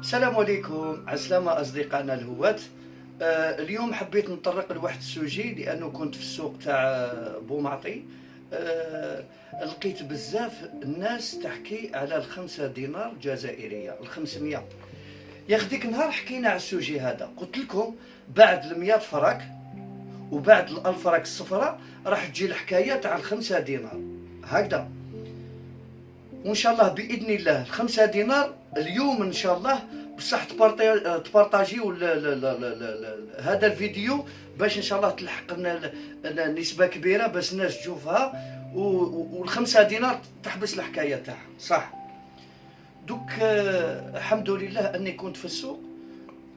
السلام عليكم، عسلامة أصدقائنا الهواة. اليوم حبيت نطرق لواحد السوجي لأنه كنت في السوق تاع بومعطي. لقيت بزاف الناس تحكي على ال5 دينار جزائرية، ال500. يا أخي ديك النهار حكينا على السوجي هذا، قلت لكم بعد ال100 فرق وبعد الفرق الصفراء راح تجي الحكاية تاع ال5 دينار هكذا. وان شاء الله باذن الله ال5 دينار اليوم ان شاء الله بصح تبارطاجيو هذا الفيديو باش ان شاء الله تلحق لنا نسبه كبيره باش الناس تشوفها، وال5 دينار تحبس الحكايه تاعها صح. دوك الحمد لله اني كنت في السوق،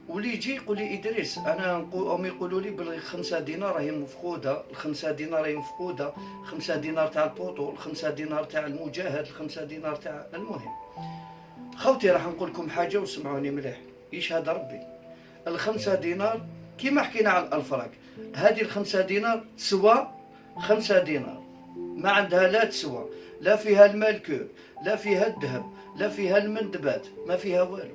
واللي يجي يقول لي ادريس انا هم يقولوا لي بال 5 دينار راهي مفقوده، ال5 دينار راهي مفقوده، 5 دينار تاع البوطو، ال5 دينار تاع المجاهد، ال5 دينار تاع المهم. خوتي راح نقول لكم حاجه وسمعوني مليح، يشهد ربي. ال5 دينار كيما حكينا على الفرق، هذه ال5 دينار تسوى 5 دينار، ما عندها لا تسوى، لا فيها المالكور، لا فيها الذهب، لا فيها المندبات، ما فيها والو.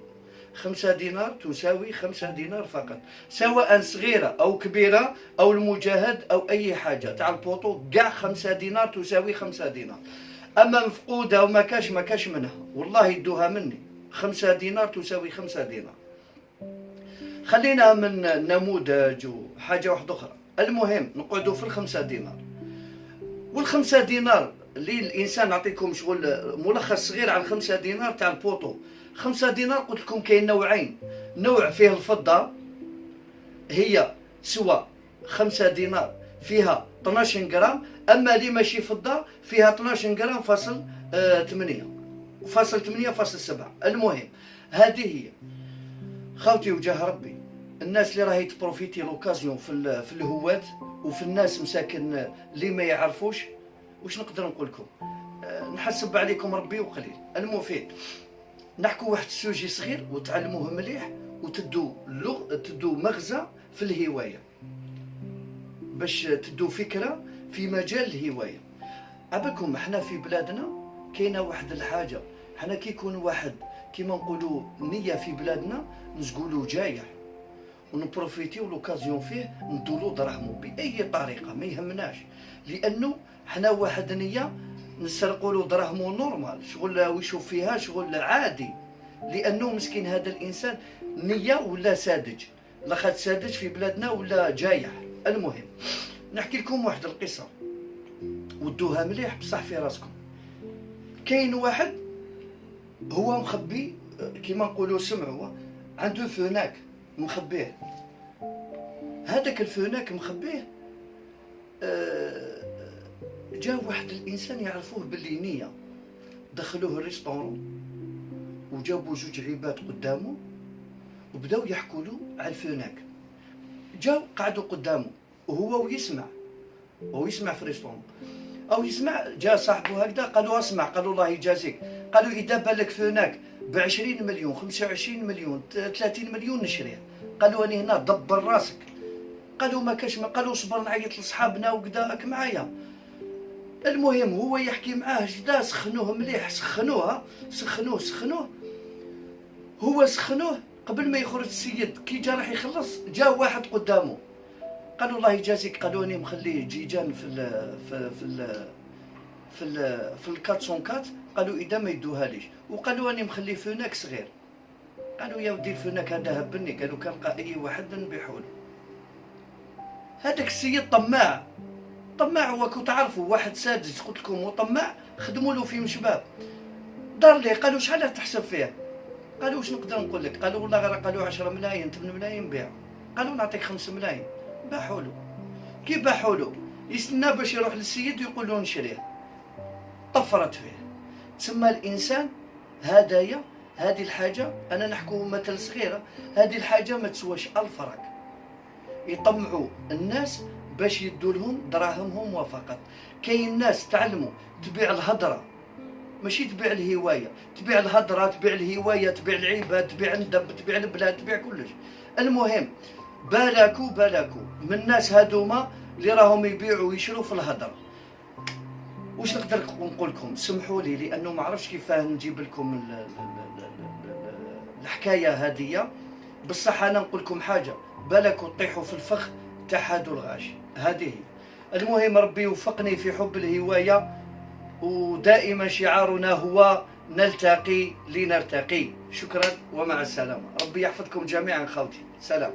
5 دينار تساوي 5 دينار فقط، سواء صغيرة أو كبيرة أو المجاهد أو أي حاجة تاع البوطو، كاع 5 دينار تساوي 5 دينار. أما مفقودة وما كاش منها، والله يدوها مني. 5 دينار تساوي 5 دينار. خلينا من نموذج وحاجة واحدة أخرى. المهم نقعدوا في ال5 دينار. وال5 دينار اللي الإنسان نعطيكم شغل ملخص صغير على 5 دينار تاع البوطو. 5 دينار قلت لكم كاين نوعين، نوع فيه الفضة هي تسوى 5 دينار فيها 12 جرام، أما اللي ماشي فضة فيها 12 جرام فاصل 8 فاصل 8 فاصل 7. المهم هذه هي خوتي وجاه ربي. الناس اللي راهي تبروفيتي لوكازيون في الهوات وفي الناس مساكن اللي ما يعرفوش، واش نقدر نقول لكم؟ نحسب عليكم ربي وقليل. المفيد نحكوا واحد السوجي صغير وتعلموه مليح وتدوا تدوا مغزى في الهوايه، باش تدوا فكره في مجال الهوايه. عباكم احنا في بلادنا كاينه واحد الحاجه، حنا كي يكون واحد كيما نقولوا نيه في بلادنا نقولوا جايح ونبروفيتيو لوكازيون فيه ندولو دراهمو باي طريقه ما يهمناش، لانه حنا واحد نيه نسرقوا له دراهمو نورمال، شغل ويشوف فيها شغل عادي، لانه مسكين هذا الانسان نيه ولا ساذج، لاخاط ساذج في بلادنا ولا جايح. المهم نحكي لكم واحد القصه ودوها مليح بصح في راسكم. كاين واحد هو مخبي كيما نقولوا سمعوا، عنده فوناك مخبيه، هذاك الفوناك مخبيه. جا واحد الانسان يعرفوه باللي نيه، دخلوه الريستورون وجابوا 2 عباد قدامه وبداو يحكوا له على الفوناك. جاو قعدوا قدامه وهو ويسمع في الريستورون او يسمع. جا صاحبه هكذا قالوا اسمع، قالوا الله يجازيك، قالوا اذا بالك فوناك ب20 مليون 25 مليون 30 مليون نشريه. قالوا انا هنا دبر راسك. قالوا ما كاش، ما قالوا صبر نعيط لصحابنا وكذا راك معايا. المهم هو يحكي معاه جدا، سخنوه مليح، سخنوه هو سخنوه قبل ما يخرج السيد. كي جا راح يخلص جا واحد قدامه، قالوا الله يجازيك، قالوا اني مخليه جيجان في ال404. قالوا اذا ما يدوها ليش، وقالوا اني مخليه فوناك صغير. قالوا يا ودي الفوناك هذا هبني، قالوا كان لقى اي واحد نبيحوا له. هذاك السيد طماع هو، كنت تعرفوا واحد سادس قلت لكم وطماع، خدموا له في مشباب. دار لي قالوا شحال تحسب فيه؟ قالوا واش نقدر نقول لك؟ قالوا والله غير قالوا 10 ملايين 8 ملايين بيع. قالوا نعطيك 5 ملايين. باحوا له. كي باحوا له يستنى باش يروح للسيد ويقول له نشريه، طفرت فيه. تسمى الانسان هدايا. هذه الحاجه انا نحكو مثل صغيره، هذه الحاجه ما تسواش 1000 فرق. يطمعوا الناس باش يدوا لهم دراهمهم وفقط. كاين ناس تعلموا تبيع الهضره ماشي تبيع الهوايه، تبيع الهضره، تبيع الهوايه، تبيع العباد، تبيع الندب، تبيع البلاد، تبيع كلش. المهم بالكوا من الناس هذوما اللي راهم يبيعوا ويشروا في الهضره. واش نقدر نقول لكم؟ سمحوا لي لانه ما عرفتش كيفاه نجيب لكم الحكايه هذه. بصح انا نقول لكم حاجه، بالك وطيحوا في الفخ تحادوا الغاشي، هذه هي. المهم ربي يوفقني في حب الهوايه، ودائما شعارنا هو نلتقي لنرتقي. شكرا ومع السلامه، ربي يحفظكم جميعا خوتي، سلام.